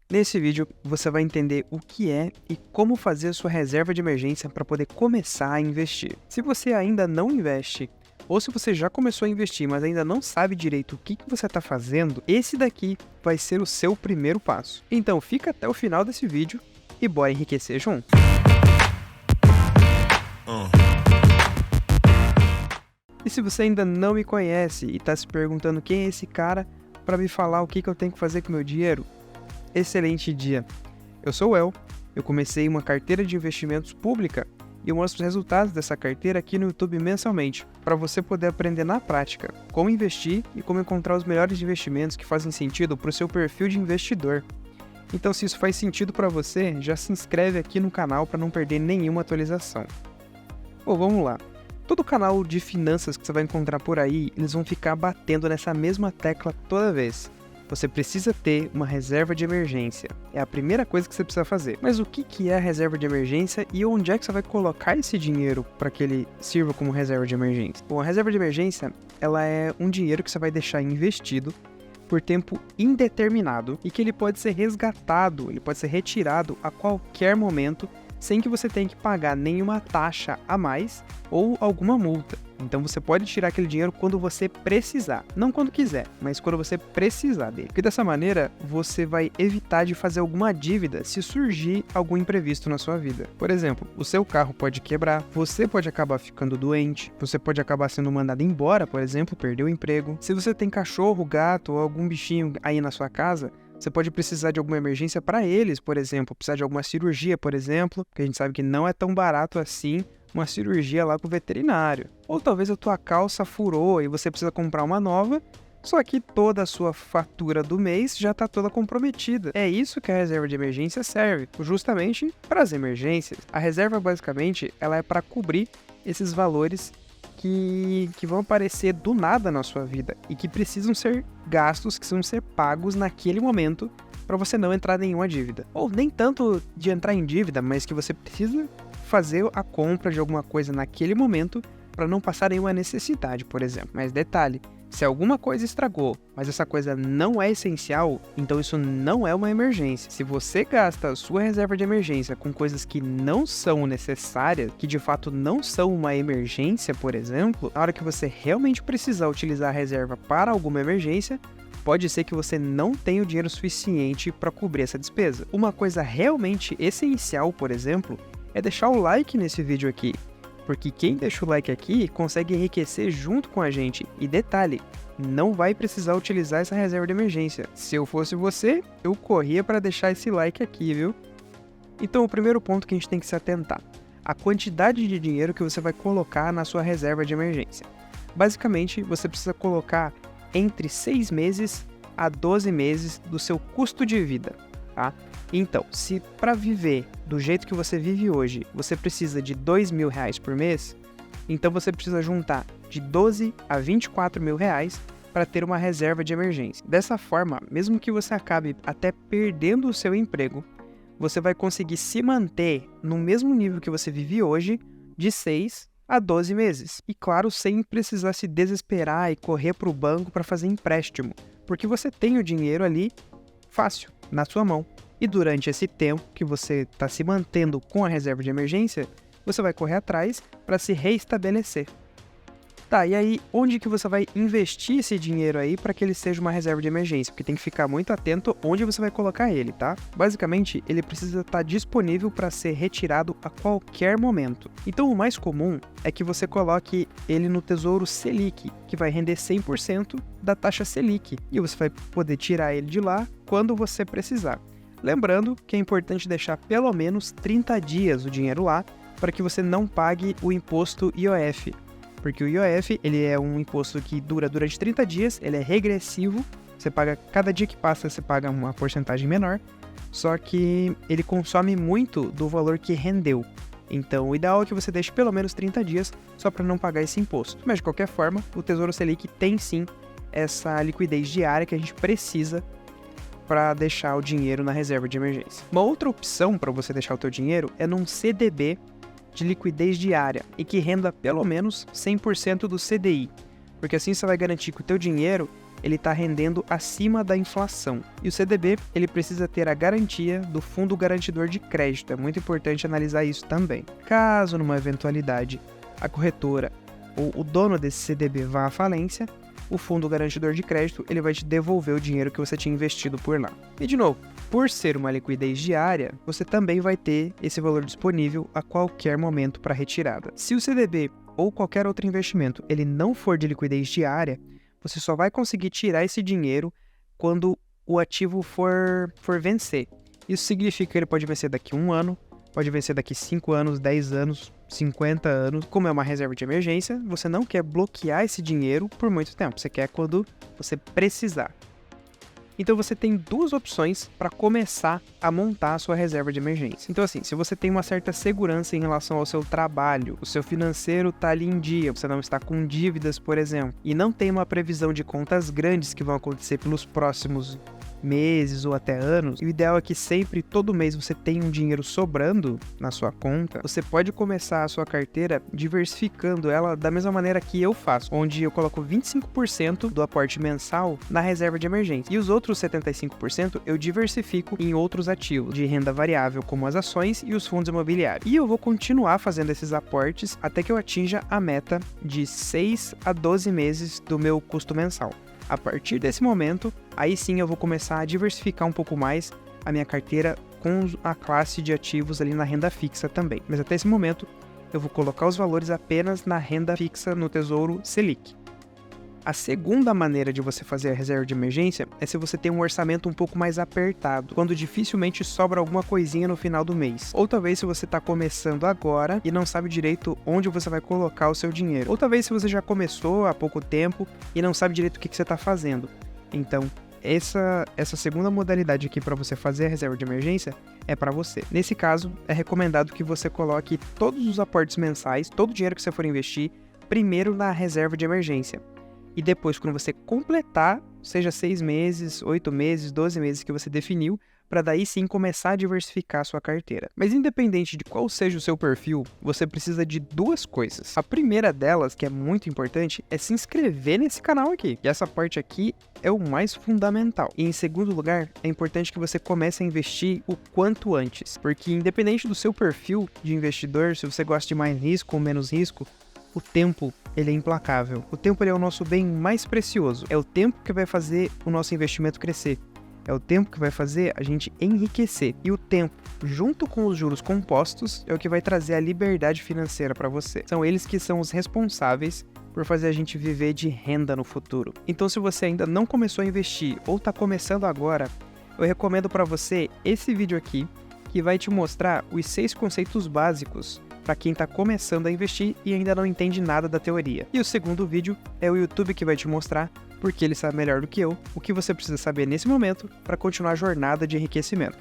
Nesse vídeo, você vai entender o que é e como fazer a sua reserva de emergência para poder começar a investir. Se você ainda não investe, ou se você já começou a investir, mas ainda não sabe direito o que você está fazendo, esse daqui vai ser o seu primeiro passo. Então fica até o final desse vídeo e bora enriquecer junto! E se você ainda não me conhece e está se perguntando quem é esse cara para me falar o que eu tenho que fazer com o meu dinheiro, excelente dia! Eu sou o El, eu comecei uma carteira de investimentos pública e eu mostro os resultados dessa carteira aqui no YouTube mensalmente, para você poder aprender na prática como investir e como encontrar os melhores investimentos que fazem sentido para o seu perfil de investidor. Então, se isso faz sentido para você, já se inscreve aqui no canal para não perder nenhuma atualização. Bom, vamos lá. Todo canal de finanças que você vai encontrar por aí, eles vão ficar batendo nessa mesma tecla toda vez. Você precisa ter uma reserva de emergência. É a primeira coisa que você precisa fazer. Mas o que é a reserva de emergência e onde é que você vai colocar esse dinheiro para que ele sirva como reserva de emergência? Bom, a reserva de emergência, ela é um dinheiro que você vai deixar investido por tempo indeterminado e que ele pode ser resgatado, ele pode ser retirado a qualquer momento sem que você tenha que pagar nenhuma taxa a mais ou alguma multa. Então você pode tirar aquele dinheiro quando você precisar, não quando quiser, mas quando você precisar dele. Porque dessa maneira você vai evitar de fazer alguma dívida se surgir algum imprevisto na sua vida. Por exemplo, o seu carro pode quebrar, você pode acabar ficando doente, você pode acabar sendo mandado embora, por exemplo, perder o emprego. Se você tem cachorro, gato ou algum bichinho aí na sua casa, você pode precisar de alguma emergência para eles, por exemplo, precisar de alguma cirurgia, por exemplo, porque a gente sabe que não é tão barato assim uma cirurgia lá com o veterinário. Ou talvez a tua calça furou e você precisa comprar uma nova, só que toda a sua fatura do mês já está toda comprometida. É isso que a reserva de emergência serve, justamente para as emergências. A reserva, basicamente, ela é para cobrir esses valores que vão aparecer do nada na sua vida e que precisam ser gastos, que precisam ser pagos naquele momento para você não entrar em nenhuma dívida. Ou nem tanto de entrar em dívida, mas que você precisa fazer a compra de alguma coisa naquele momento para não passar nenhuma necessidade, por exemplo. Mas detalhe, se alguma coisa estragou, mas essa coisa não é essencial, então isso não é uma emergência. Se você gasta a sua reserva de emergência com coisas que não são necessárias, que de fato não são uma emergência, por exemplo, na hora que você realmente precisar utilizar a reserva para alguma emergência, pode ser que você não tenha o dinheiro suficiente para cobrir essa despesa. Uma coisa realmente essencial, por exemplo, é deixar o like nesse vídeo aqui, porque quem deixa o like aqui consegue enriquecer junto com a gente. E detalhe, não vai precisar utilizar essa reserva de emergência. Se eu fosse você, eu corria para deixar esse like aqui, viu? Então o primeiro ponto que a gente tem que se atentar, a quantidade de dinheiro que você vai colocar na sua reserva de emergência. Basicamente, você precisa colocar entre 6 meses a 12 meses do seu custo de vida, tá? Então, se para viver do jeito que você vive hoje, você precisa de R$2.000 por mês, então você precisa juntar de 12 a 24 mil reais para ter uma reserva de emergência. Dessa forma, mesmo que você acabe até perdendo o seu emprego, você vai conseguir se manter no mesmo nível que você vive hoje, de 6 a 12 meses. E claro, sem precisar se desesperar e correr para o banco para fazer empréstimo, porque você tem o dinheiro ali fácil, na sua mão. E durante esse tempo que você está se mantendo com a reserva de emergência, você vai correr atrás para se reestabelecer. Tá, e aí onde que você vai investir esse dinheiro aí para que ele seja uma reserva de emergência? Porque tem que ficar muito atento onde você vai colocar ele, tá? Basicamente, ele precisa estar disponível para ser retirado a qualquer momento. Então o mais comum é que você coloque ele no Tesouro Selic, que vai render 100% da taxa Selic. E você vai poder tirar ele de lá quando você precisar. Lembrando que é importante deixar pelo menos 30 dias o dinheiro lá para que você não pague o imposto IOF. Porque o IOF, ele é um imposto que dura durante 30 dias, ele é regressivo, você paga, cada dia que passa você paga uma porcentagem menor, só que ele consome muito do valor que rendeu. Então o ideal é que você deixe pelo menos 30 dias só para não pagar esse imposto. Mas de qualquer forma, o Tesouro Selic tem sim essa liquidez diária que a gente precisa para deixar o dinheiro na reserva de emergência. Uma outra opção para você deixar o teu dinheiro é num CDB de liquidez diária e que renda pelo menos 100% do CDI, porque assim você vai garantir que o teu dinheiro ele está rendendo acima da inflação. E o CDB, ele precisa ter a garantia do Fundo Garantidor de Crédito. É muito importante analisar isso também. Caso, numa eventualidade, a corretora ou o dono desse CDB vá à falência, o Fundo Garantidor de Crédito ele vai te devolver o dinheiro que você tinha investido por lá. E de novo, por ser uma liquidez diária, você também vai ter esse valor disponível a qualquer momento para retirada. Se o CDB ou qualquer outro investimento ele não for de liquidez diária, você só vai conseguir tirar esse dinheiro quando o ativo for vencer. Isso significa que ele pode vencer daqui a 1 ano, pode vencer daqui 5 anos, 10 anos, 50 anos. Como é uma reserva de emergência, você não quer bloquear esse dinheiro por muito tempo. Você quer quando você precisar. Então você tem 2 opções para começar a montar a sua reserva de emergência. Então assim, se você tem uma certa segurança em relação ao seu trabalho, o seu financeiro está ali em dia, você não está com dívidas, por exemplo, e não tem uma previsão de contas grandes que vão acontecer pelos próximos meses ou até anos, e o ideal é que sempre, todo mês, você tenha um dinheiro sobrando na sua conta, você pode começar a sua carteira diversificando ela da mesma maneira que eu faço, onde eu coloco 25% do aporte mensal na reserva de emergência, e os outros 75% eu diversifico em outros ativos de renda variável, como as ações e os fundos imobiliários. E eu vou continuar fazendo esses aportes até que eu atinja a meta de 6 a 12 meses do meu custo mensal. A partir desse momento, aí sim eu vou começar a diversificar um pouco mais a minha carteira com a classe de ativos ali na renda fixa também. Mas até esse momento, eu vou colocar os valores apenas na renda fixa no Tesouro Selic. A segunda maneira de você fazer a reserva de emergência é se você tem um orçamento um pouco mais apertado, quando dificilmente sobra alguma coisinha no final do mês. Ou talvez se você está começando agora e não sabe direito onde você vai colocar o seu dinheiro. Ou talvez se você já começou há pouco tempo e não sabe direito o que você está fazendo. Então, essa segunda modalidade aqui para você fazer a reserva de emergência é para você. Nesse caso, é recomendado que você coloque todos os aportes mensais, todo o dinheiro que você for investir, primeiro na reserva de emergência. E depois, quando você completar, seja 6 meses, 8 meses, 12 meses que você definiu, para daí sim começar a diversificar a sua carteira. Mas independente de qual seja o seu perfil, você precisa de 2 coisas. A primeira delas, que é muito importante, é se inscrever nesse canal aqui. E essa parte aqui é o mais fundamental. E em segundo lugar, é importante que você comece a investir o quanto antes. Porque independente do seu perfil de investidor, se você gosta de mais risco ou menos risco, o tempo, ele é implacável. O tempo ele é o nosso bem mais precioso. É o tempo que vai fazer o nosso investimento crescer. É o tempo que vai fazer a gente enriquecer. E o tempo, junto com os juros compostos, é o que vai trazer a liberdade financeira para você. São eles que são os responsáveis por fazer a gente viver de renda no futuro. Então, se você ainda não começou a investir ou está começando agora, eu recomendo para você esse vídeo aqui, que vai te mostrar os 6 conceitos básicos para quem está começando a investir e ainda não entende nada da teoria. E o segundo vídeo é o YouTube que vai te mostrar, porque ele sabe melhor do que eu, o que você precisa saber nesse momento para continuar a jornada de enriquecimento.